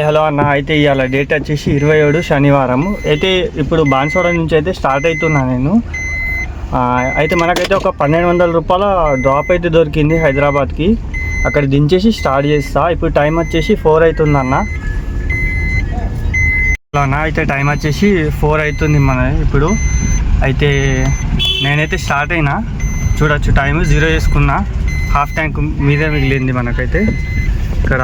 Hello అన్న, అయితే ఇవాళ డేట్ వచ్చేసి 27 శనివారం. అయితే ఇప్పుడు బాన్స్వాడ నుంచి అయితే స్టార్ట్ అవుతున్నా నేను. అయితే మనకైతే ఒక 1200 రూపాయల డ్రాప్ అయితే దొరికింది హైదరాబాద్కి. అక్కడ దించేసి స్టార్ట్ చేస్తా. ఇప్పుడు టైం వచ్చేసి 4 అవుతుంది అన్న. అన్న అయితే టైం వచ్చేసి 4 అవుతుంది మన ఇప్పుడు. అయితే నేనైతే స్టార్ట్ అయినా, చూడొచ్చు టైం 0 చేసుకున్నా. హాఫ్ ట్యాంక్ మీదే మిగిలింది మనకైతే. ఇక్కడ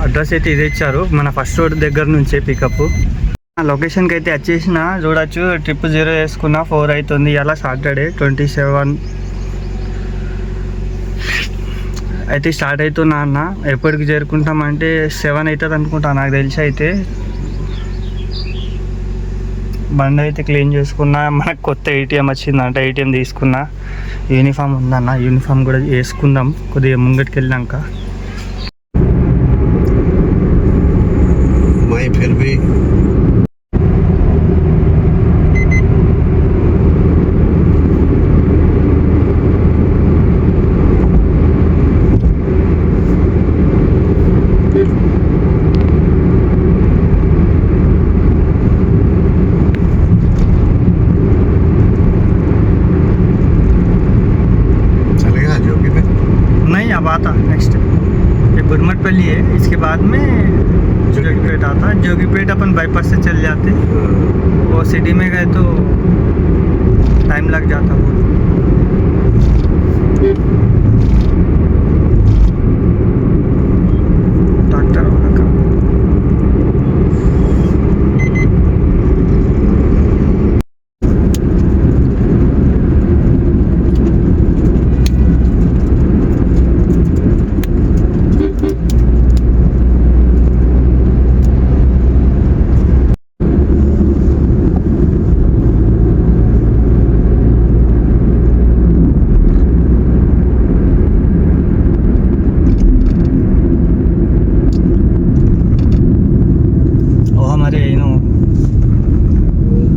అడ్రస్ అయితే ఇది ఇచ్చారు, మన ఫస్ట్ రోడ్ దగ్గర నుంచే పికప్. లొకేషన్కి అయితే వచ్చేసిన, చూడొచ్చు ట్రిప్ 0 వేసుకున్నా. 4 అవుతుంది. ఇలా సాటర్డే 27 అయితే స్టార్ట్ అవుతున్నా అన్న. ఎప్పటికి చేరుకుంటామంటే 7 అవుతుంది అనుకుంటా నాకు తెలిసి. అయితే బండి అయితే క్లీన్ చేసుకున్నా. మనకు కొత్త ఏటీఎం వచ్చిందంట, ఏటీఎం తీసుకున్నా. యూనిఫామ్ ఉందన్న, యూనిఫామ్ కూడా వేసుకుందాం కొద్దిగా ముంగటికి వెళ్ళాక. फिर भी चलेगा जोगी पे? नहीं, अब आता नेक्स्ट ये बुरमटपल्ली है, इसके बाद में जोगीपेट आता है. जोगीपेट अपन बाईपास से चल जाते, वो सिटी में गए तो टाइम लग जाता बहुत. डॉक्टर वाला का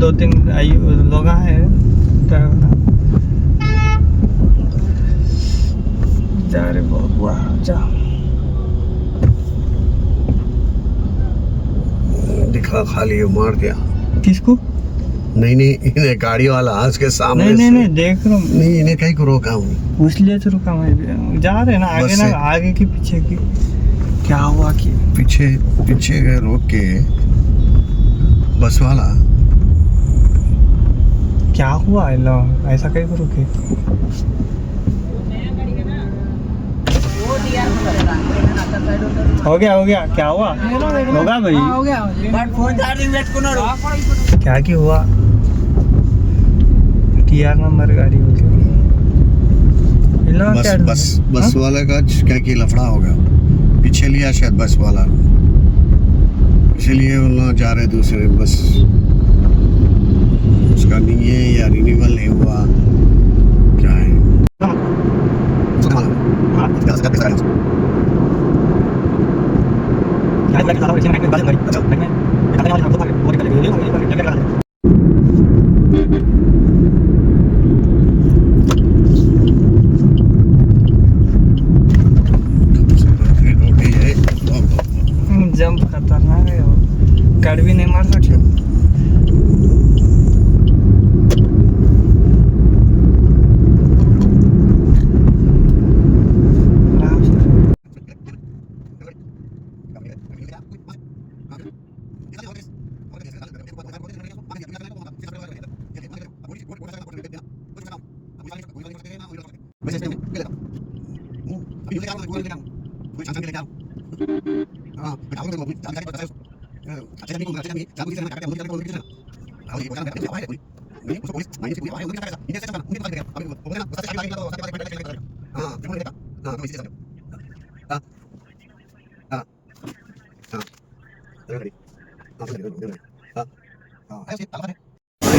दो तीन लोग हैं. जा रे बाबा जा. दिखा खाली मार दिया. किसको? नहीं इन्हें गाड़ी वाला आज के सामने नहीं देख रहा हूँ. नहीं इन्हें कहीं को रोका हूँ. पूछ लिया तो रुका मैं भी. जा रहे ना आगे, ना आगे की पीछे की. क्या हुआ कि पीछे गए रोक के बस वाला. क्या हुआ लो ऐसा कहीं को रुके? हो गया क्या हुआ? होगा भाई. क्या की हुआ? TR नंबर गाड़ी हो गया. बस वाले का क्या की लफड़ा होगा. पीछे लिया शायद बस वाला, इसलिए उन लोग जा रहे दूसरे बस. उसका नहीं है या रिन्यूअल नहीं हुआ, क्या है? जंप खतरनाक है, कड़वी नहीं मार सकते.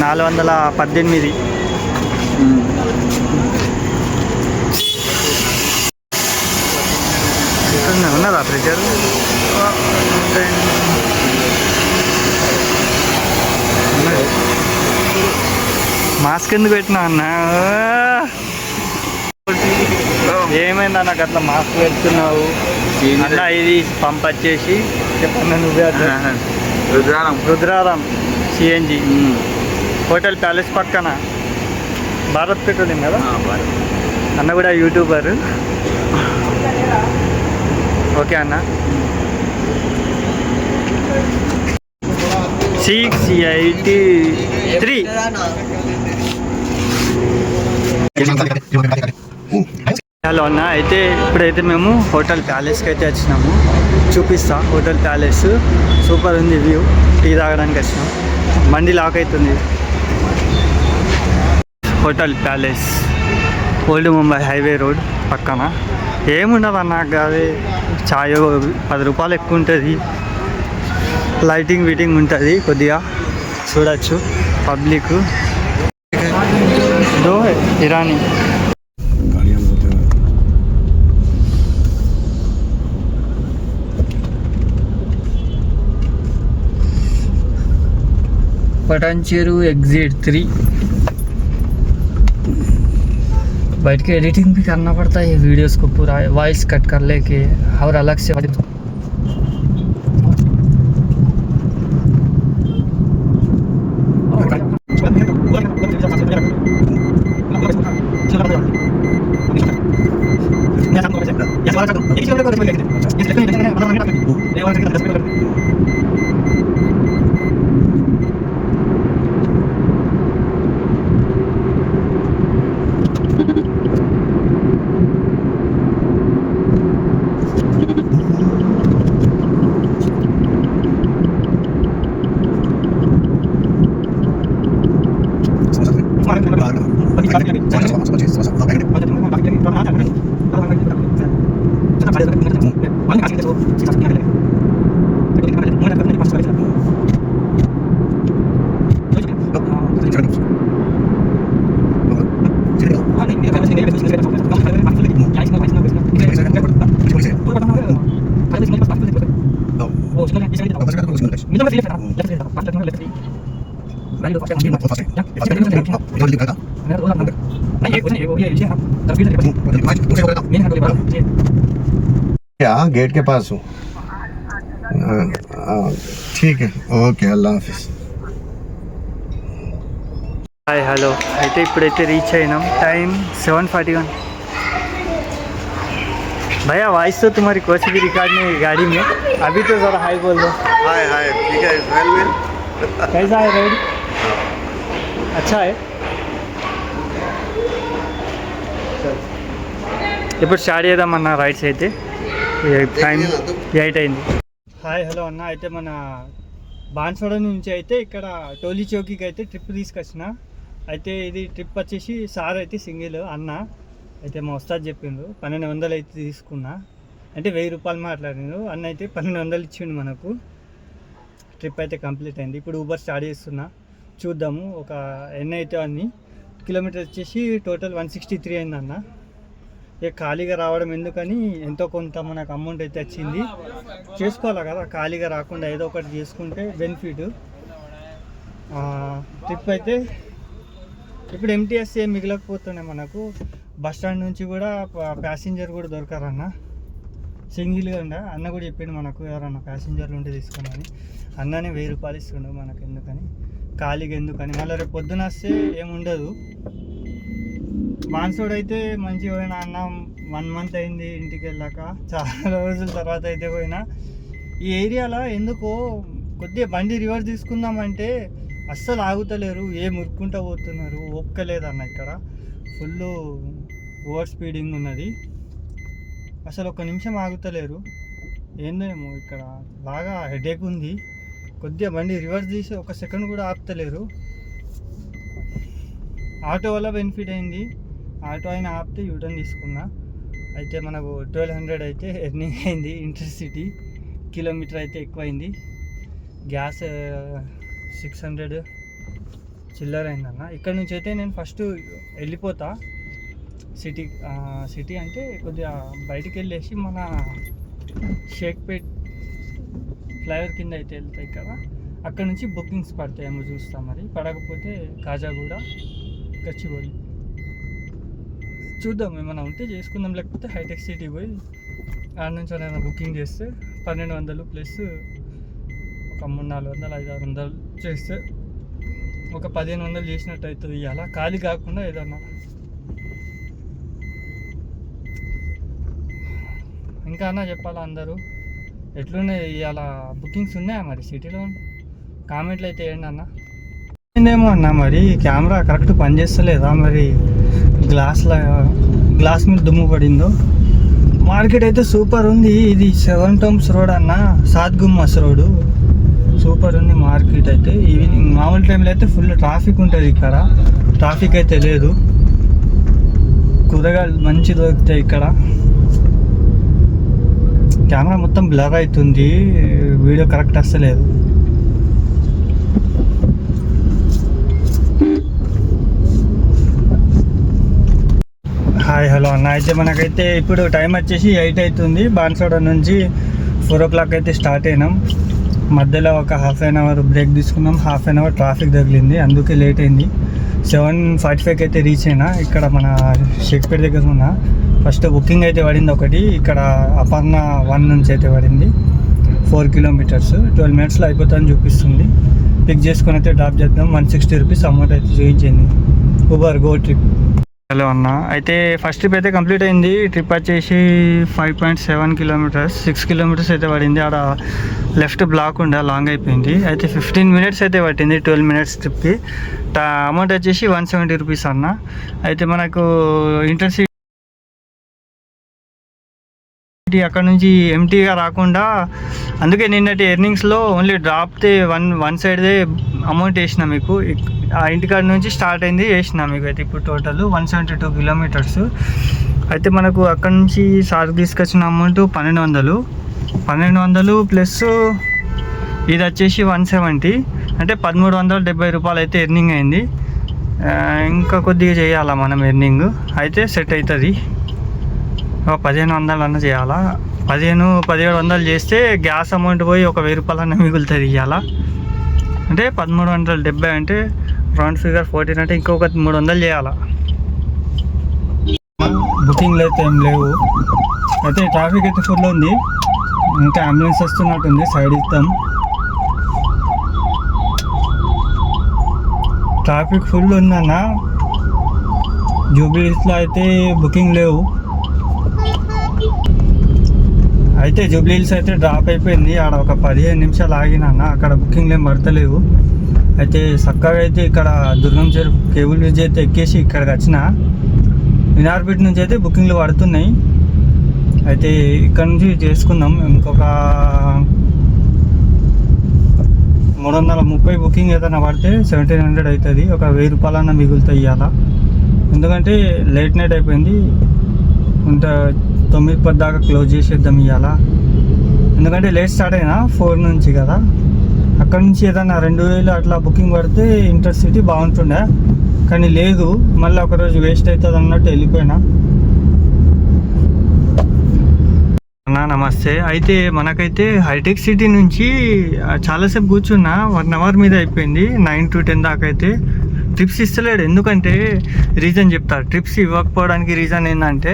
నాలుగు 418. ఉన్నదా ప్రెషర్? మాస్క్ ఎందుకు పెట్టినా అన్న? ఏమైంది అన్న అట్లా మాస్క్ వెళ్తున్నావు అన్న? ఇది పంప్ వచ్చేసి చెప్పండి నువ్వే అట్లా. రుద్రారం సిఎన్జి హోటల్ ప్యాలెస్ పక్కన భారత్ పెట్రోలియం కదా. అన్న కూడా యూట్యూబర్. ఓకే అన్న. 683. హలో అన్న, అయితే ఇప్పుడైతే మేము హోటల్ ప్యాలెస్కి అయితే వచ్చినాము. చూపిస్తా. హోటల్ ప్యాలెస్ సూపర్ ఉంది వ్యూ. టీ తాగడానికి వచ్చినాం. బండి లాక్ అవుతుంది. Hotel palace old Mumbai highway road పక్కన. ఏముండదు అన్న, అది ఛాయ్ 10 రూపాయలు ఎక్కువ ఉంటుంది. లైటింగ్ వీటింగ్ ఉంటుంది కొద్దిగా చూడొచ్చు. పబ్లిక్ దో ఇరానీ. पटानचेरू एग्जिट 3. बैठ के एडिटिंग भी करना पड़ता है वीडियोस को, पूरा वॉइस कट कर लेके और अलग से. हाँ, गेट के पास हूँ. ठीक है, ఓకే, అల్లా హాఫిజ్. Hi hello. అయితే ఇప్పుడైతే రీచ్ అయినాం. टाइम 7:41. भैया वॉइस तो तुम्हारी कोच की रिकॉर्ड नहीं है गाड़ी में. अभी तो ज़रा हाई बोल दो. हाय हाय, ठीक है. वेल कैसा है रोड? अच्छा है. ఇప్పుడు స్టార్ట్ చేద్దామన్న రైడ్స్. అయితే టైం 8 అయింది. హాయ్ హలో అన్న. అయితే మన బాన్స్వాడ నుంచి అయితే ఇక్కడ టోలీ చౌకీకి అయితే ట్రిప్ తీసుకొచ్చిన. అయితే ఇది ట్రిప్ వచ్చేసి సార్ అయితే సింగిల్ అన్న అయితే మా ఉస్తాద్ చెప్పిండు 1200 అయితే తీసుకున్నా. అంటే 1000 రూపాయలు మాట్లాడిండు అన్న. అయితే 1200 ఇచ్చిండు మనకు. ట్రిప్ అయితే కంప్లీట్ అయింది. ఇప్పుడు ఊబర్ స్టార్ట్ చేస్తున్నా. చూద్దాము ఒక ఎన్ని అయితే అన్ని. కిలోమీటర్ వచ్చేసి టోటల్ 163 అయిందన్న. ఇక ఖాళీగా రావడం ఎందుకని ఎంతో కొంత మనకు అమౌంట్ అయితే వచ్చింది. చేసుకోవాలి కదా, ఖాళీగా రాకుండా ఏదో ఒకటి చేసుకుంటే బెనిఫిట్. ట్రిప్ అయితే ఇప్పుడు ఎంటీఎస్ ఏం మిగలకపోతున్నాయి మనకు. బస్ స్టాండ్ నుంచి కూడా ప్యాసింజర్ కూడా దొరకారన్న. సింగిల్గా ఉండ. అన్న కూడా చెప్పిండు మనకు ఎవరన్నా ప్యాసింజర్లు ఉంటే తీసుకున్నాను. అన్ననే 1000 రూపాయలు ఇస్తుండు మనకు. ఎందుకని ఖాళీగా ఎందుకని. మళ్ళీ రేపు పొద్దున వస్తే ఏముండదు. బాన్సోడ్ అయితే మంచిగా పోయినా అన్న. 1 మంత్ అయింది ఇంటికి వెళ్ళాక. చాలా రోజుల తర్వాత అయితే పోయినా. ఈ ఏరియాలో ఎందుకో కొద్దిగా బండి రివర్స్ తీసుకుందామంటే అస్సలు ఆగుతలేరు. మురుక్కుంటూ పోతున్నారు. ఒక్కలేదన్న. ఇక్కడ ఫుల్ ఓవర్ స్పీడింగ్ ఉన్నది. అసలు ఒక్క నిమిషం ఆగుతలేరు. ఏందేమో ఇక్కడ బాగా హెడేక్ ఉంది. కొద్దిగా బండి రివర్స్ తీసి 1 సెకండ్ కూడా ఆపుతలేరు. ఆటో వల్ల బెనిఫిట్ అయింది. ఆటో అయినా ఆపితే యూటర్న్ తీసుకున్నా. అయితే మనకు 1200 అయితే ఎర్నింగ్ అయింది. ఇంటర్సిటీ కిలోమీటర్ అయితే ఎక్కువైంది. గ్యాస్ 600 చిల్లర అయిందన్న. ఇక్కడ నుంచి అయితే నేను ఫస్ట్ వెళ్ళిపోతా సిటీ అంటే కొద్దిగా బయటికి వెళ్ళేసి మన షేక్పేట్ ఫ్లైఓవర్ కింద అయితే వెళ్తాయి ఇక్కడ. అక్కడ నుంచి బుకింగ్స్ పడతాయేమో చూస్తాం. మరి పడకపోతే కాజాగూడ, గచ్చిబౌలి. చూద్దాం ఏమైనా ఉంటే చేసుకుందాం, లేకపోతే హైటెక్ సిటీ పోయి ఆడ నుంచి ఏమైనా బుకింగ్ చేస్తే 1200 ప్లస్ ఒక 300-400-500 చేస్తే ఒక 1500 చేసినట్టు అవుతుంది. ఇవాళ ఖాళీ కాకుండా ఏదన్నా. ఇంకా అన్న చెప్పాలా అందరూ ఎట్లున్నాయి ఇవాళ బుకింగ్స్ ఉన్నాయా మరి సిటీలో? కామెంట్లు అయితే వేయండి అన్న. ఏమో అన్న మరి కెమెరా కరెక్ట్ పనిచేస్తలేదా మరి, గ్లాస్ మీద దుమ్ము పడిందో. మార్కెట్ అయితే సూపర్ ఉంది. ఇది 7 టౌన్స్ రోడ్ అన్న, సాత్గుమ్మస్ రోడ్. సూపర్ ఉంది మార్కెట్ అయితే. ఈవినింగ్ మామూలు టైంలో అయితే ఫుల్ ట్రాఫిక్ ఉంటుంది ఇక్కడ, ట్రాఫిక్ అయితే లేదు. కూరగాయలు మంచి దొరుకుతాయి ఇక్కడ. కెమెరా మొత్తం బ్లర్ అవుతుంది, వీడియో కరెక్ట్ వస్తలేదు. హాయ్ హలో అన్న. అయితే మనకైతే ఇప్పుడు టైం వచ్చేసి 8 అవుతుంది. బాన్సోడ నుంచి 4 o'clock అయితే స్టార్ట్ అయినాం. మధ్యలో ఒక హాఫ్ అన్ అవర్ బ్రేక్ తీసుకున్నాం. హాఫ్ అన్ అవర్ ట్రాఫిక్ తగిలింది, అందుకే లేట్ అయింది. 7:45కి అయితే రీచ్ అయినా. ఇక్కడ మన షేక్పేట దగ్గర ఉన్నా. ఫస్ట్ బుకింగ్ అయితే పడింది ఒకటి, ఇక్కడ అపర్ణ 1 నుంచి అయితే పడింది. 4 kilometers 12 minutesలో అయిపోతుందని చూపిస్తుంది. పిక్ చేసుకొని అయితే డ్రాప్ చేద్దాం. 160 rupees అమౌంట్ అయితే చూపించింది. Uber go trip. హలో అన్న. అయితే ఫస్ట్ ట్రిప్ అయితే కంప్లీట్ అయింది. ట్రిప్ వచ్చేసి 5.7 kilometers, 6 kilometers అయితే పడింది. ఆడ లెఫ్ట్ బ్లాక్ ఉండే, లాంగ్ అయిపోయింది. అయితే 15 minutes అయితే పట్టింది 12 minutes ట్రిప్కి. అమౌంట్ వచ్చేసి 170 rupees అన్న. అయితే మనకు ఇంటర్సిటీ అక్కడ నుంచి ఎంటీగా రాకుండా, అందుకే నిన్నటి ఎర్నింగ్స్లో ఓన్లీ డ్రాప్తే వన్ సైడ్దే అమౌంట్ వేసిన మీకు. ఆ ఇంటికాడ నుంచి స్టార్ట్ అయింది వేసిన మీకు. అయితే ఇప్పుడు టోటల్ 172 kilometers. అయితే మనకు అక్కడ నుంచి సార్ తీసుకొచ్చిన అమౌంట్ 1200 ప్లస్ ఇది వచ్చేసి 170, అంటే 1370 రూపాయలు అయితే ఎర్నింగ్ అయింది. ఇంకా కొద్దిగా చేయాలా మనం ఎర్నింగ్, అయితే సెట్ అవుతుంది. 1500 అన్న చేయాలా. 1700 చేస్తే గ్యాస్ అమౌంట్ పోయి ఒక 1000 రూపాయలు అన్న మిగులుతుంది ఇవాళ. అంటే 1370 అంటే రౌండ్ ఫిగర్ 14, అంటే ఇంకొక 300 చేయాలా. బుకింగ్లు అయితే ఏం లేవు. అయితే ట్రాఫిక్ అయితే ఫుల్ ఉంది. ఇంకా అంబులెన్స్ వస్తున్నట్టుంది, సైడ్ ఇస్తాం. ట్రాఫిక్ ఫుల్ ఉందన్న. జూబ్లీహిల్స్లో అయితే బుకింగ్ లేవు. అయితే జూబ్లీహిల్స్ అయితే డ్రాప్ అయిపోయింది. ఆడ ఒక 15 నిమిషాలు ఆగినా, అక్కడ బుకింగ్లు ఏం పడతలేవు. అయితే చక్కగా అయితే ఇక్కడ దుర్గం చెరువు కేబుల్ బ్రిడ్జ్ అయితే ఎక్కేసి ఇక్కడికి వచ్చిన. వినార్పేట నుంచి అయితే బుకింగ్లు పడుతున్నాయి. అయితే ఇక్కడ నుంచి చేసుకుందాం. ఇంకొక 330 బుకింగ్ ఏదైనా పడితే 1700 అవుతుంది. ఒక 1000 రూపాయలన్నా మిగులుతాయి ఇవాళ. ఎందుకంటే లేట్ నైట్ అయిపోయింది. ఇంత 9-10 దాకా క్లోజ్ చేసేద్దాం ఇవాళ. ఎందుకంటే లేట్ స్టార్ట్ అయినా 4 నుంచి కదా. అక్కడ నుంచి ఏదైనా 2000 అట్లా బుకింగ్ పడితే ఇంటర్సిటీ బాగుంటుండే, కానీ లేదు. మళ్ళీ ఒకరోజు వేస్ట్ అవుతుంది అన్నట్టు వెళ్ళిపోయినా. నమస్తే. అయితే మనకైతే హైటెక్ సిటీ నుంచి చాలాసేపు కూర్చున్నా, 1 hour మీద అయిపోయింది. 9 to 10 దాకా అయితే ట్రిప్స్ ఇస్తలేడు. ఎందుకంటే రీజన్ చెప్తారు. ట్రిప్స్ ఇవ్వకపోవడానికి రీజన్ ఏంటంటే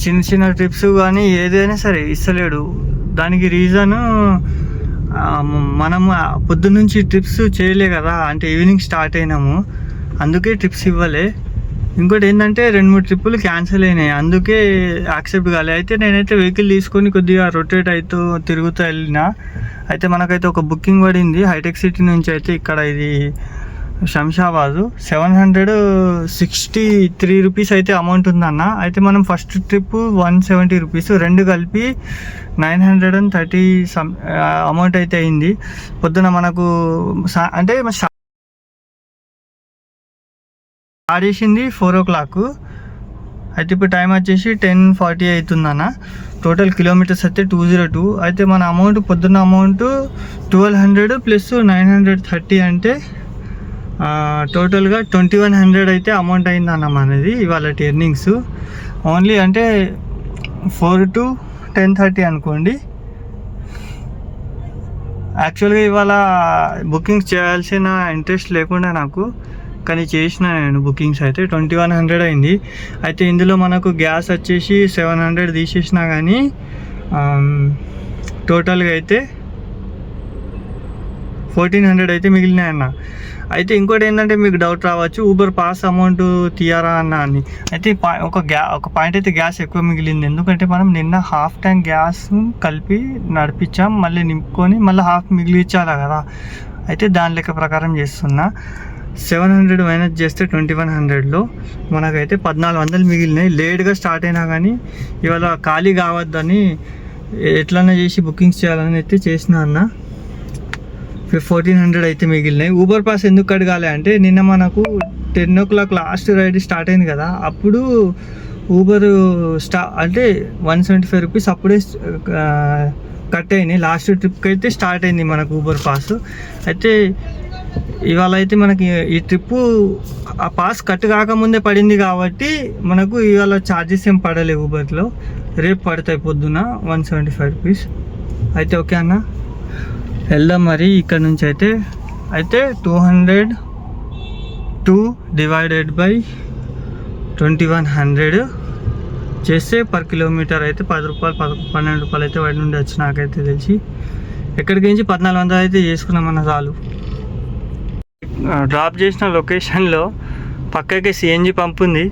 చిన్న చిన్న ట్రిప్స్ కానీ ఏదైనా సరే ఇస్తలేడు. దానికి రీజను మనము పొద్దున్నుంచి ట్రిప్స్ చేయలే కదా, అంటే ఈవినింగ్ స్టార్ట్ అయినాము, అందుకే ట్రిప్స్ ఇవ్వలే. ఇంకోటి ఏంటంటే 2-3 ట్రిప్పులు క్యాన్సిల్ అయినాయి, అందుకే యాక్సెప్ట్ కాలే. అయితే నేనైతే వెహికల్ తీసుకొని కొద్దిగా రొటేట్ అవుతూ తిరుగుతూ వెళ్ళిన. అయితే మనకైతే ఒక బుకింగ్ పడింది హైటెక్ సిటీ నుంచి. అయితే ఇక్కడ ఇది శంషాబాదు 763 రూపీస్ అయితే అమౌంట్ ఉందన్న. అయితే మనం ఫస్ట్ ట్రిప్ 170 రూపీస్, రెండు కలిపి 930 అమౌంట్ అయితే అయింది. పొద్దున మనకు అంటే స్టార్ట్ చేసింది 4 o'clock. అయితే ఇప్పుడు టైం వచ్చేసి 10:40 అవుతుందన్న. టోటల్ కిలోమీటర్స్ అయితే 202. అయితే మన అమౌంట్ పొద్దున్న అమౌంట్ 1200 ప్లస్ 930 అంటే టోటల్గా 2100 అయితే అమౌంట్ అయిందన్న మనది ఇవాళ ఎర్నింగ్స్. ఓన్లీ అంటే 4 to 10:30 అనుకోండి. యాక్చువల్గా ఇవాళ బుకింగ్ చేయాల్సిన ఇంట్రెస్ట్ లేకుండా నాకు కానీ చేసిన నేను బుకింగ్స్ అయితే 2100 అయింది. అయితే ఇందులో మనకు గ్యాస్ వచ్చేసి 700 తీసేసినా కానీ టోటల్గా అయితే 1400 అయితే మిగిలినాయి అన్న. అయితే ఇంకోటి ఏంటంటే మీకు డౌట్ రావచ్చు, ఊబర్ పాస్ అమౌంట్ తీయారా అన్న అని. అయితే ఒక పాయింట్ అయితే గ్యాస్ ఎక్కువ మిగిలింది, ఎందుకంటే మనం నిన్న హాఫ్ ట్యాంక్ గ్యాస్ కలిపి నడిపించాం, మళ్ళీ నింపుకొని మళ్ళీ హాఫ్ మిగిలిచ్చాలా కదా. అయితే దాని లెక్క ప్రకారం చేస్తున్నా. 700 మైనస్ చేస్తే 2100లో మనకైతే 1400 మిగిలినాయి. లేట్గా స్టార్ట్ అయినా కానీ ఇవాళ ఖాళీ కావద్దని ఎట్లన్నా చేసి బుకింగ్స్ చేయాలని అయితే చేసిన అన్న. 1400 అయితే మిగిలినాయి. ఊబర్ పాస్ ఎందుకు అడగాలి అంటే నిన్న మనకు 10 o'clock లాస్ట్ రైడ్ స్టార్ట్ అయింది కదా, అప్పుడు ఊబర్ అంటే 175 రూపీస్ అప్పుడే కట్ అయినాయి. లాస్ట్ ట్రిప్కి అయితే స్టార్ట్ అయింది మనకు ఊబర్ పాస్. అయితే ఇవాళ అయితే మనకి ఈ ట్రిప్పు ఆ పాస్ కట్ కాకముందే పడింది కాబట్టి మనకు ఇవాళ ఛార్జెస్ ఏం పడలేవు ఊబర్లో. రేపు పడతాయి పొద్దున 175 రూపీస్. అయితే ఓకే అన్న, వెళ్దాం మరి ఇక్కడ నుంచి అయితే 202 డివైడెడ్ బై 2100 చేస్తే పర్ కిలోమీటర్ అయితే 10 రూపాయలు 12 రూపాయలు అయితే వాడి నుండి వచ్చి నాకైతే తెలిసి. ఎక్కడికి నుంచి 1400 అయితే చేసుకున్నామన్న చాలు. డ్రాప్ చేసిన లొకేషన్లో పక్కకి సిఎన్జి పంప్ ఉంది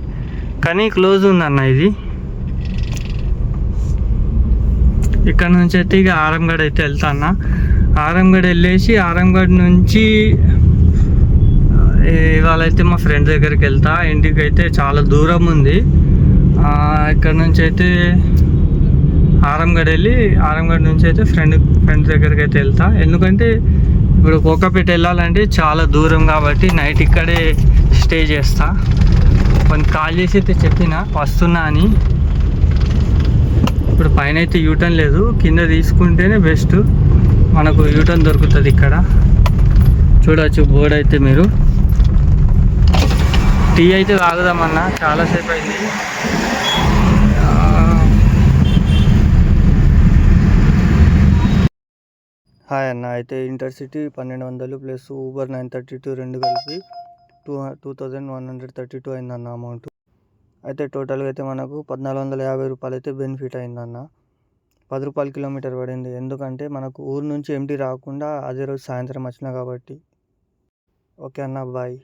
కానీ క్లోజ్ ఉందన్న ఇది. ఇక్కడ నుంచి అయితే ఇక ఆరంగఢ్ అయితే వెళ్తా అన్న. ఆరంగఢ్ వెళ్ళేసి ఆరంగఢ్ నుంచి ఇవాళ అయితే మా ఫ్రెండ్ దగ్గరికి వెళ్తా. ఇంటికి అయితే చాలా దూరం ఉంది. ఇక్కడ నుంచి అయితే ఆరంగఢ్ వెళ్ళి ఆరంగఢ్ నుంచి అయితే ఫ్రెండ్ దగ్గరికి అయితే వెళ్తా. ఎందుకంటే ఇప్పుడు కోకాపేట వెళ్ళాలంటే చాలా దూరం కాబట్టి నైట్ ఇక్కడే స్టే చేస్తా. కొన్ని కాల్ చేసి అయితే చెప్పిన వస్తున్నా అని. ఇప్పుడు పైన అయితే యూటర్న్ లేదు, కింద తీసుకుంటేనే బెస్ట్, మనకు యూటర్న్ దొరుకుతుంది ఇక్కడ. చూడవచ్చు బోర్డు అయితే మీరు. టీ అయితే తాగుదామన్నా, చాలాసేపు అయింది. హాయ్ అన్న, అయితే ఇంటర్సిటీ 1200 ప్లస్ ఊబర్ 932 రెండు కలిపి 2132 అయిందన్న అమౌంట్. అయితే టోటల్గా అయితే మనకు 1450 రూపాయలు అయితే బెనిఫిట్ అయిందన్న. 10 రూపాయలు కిలోమీటర్ పడింది, ఎందుకంటే మనకు ఊరు నుంచి ఎంటీ రాకుండా అదే రోజు సాయంత్రం వచ్చినా కాబట్టి. ఓకే అన్న, బాయ్.